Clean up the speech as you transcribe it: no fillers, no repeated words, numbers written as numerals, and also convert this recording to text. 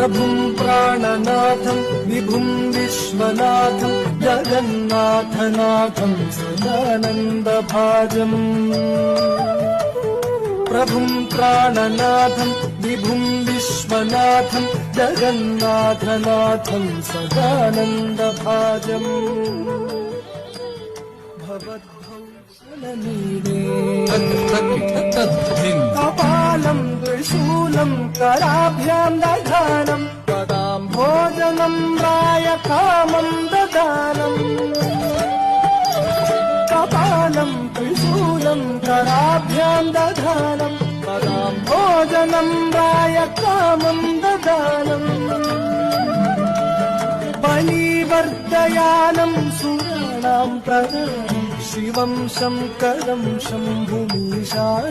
प्रभुं प्राणनाथं विभुं विश्वनाथं जगन्नाथनाथं सदानन्दभाजम् प्रभुं प्राणनाथं विभुं विश्वनाथं जगन्नाथनाथं सदानन्दभाजम् कपालं त्रिशूलं कराभ्यां दधानं पदां भोजनं रायकामं ददानम् कपालं त्रिशूलं कराभ्यां दधानं पदां भोजनं रायकामं ददानम् बलिवर्धयानं सुराणां प्रदानं शिवं शङ्करं शम्भुमीशानमीडे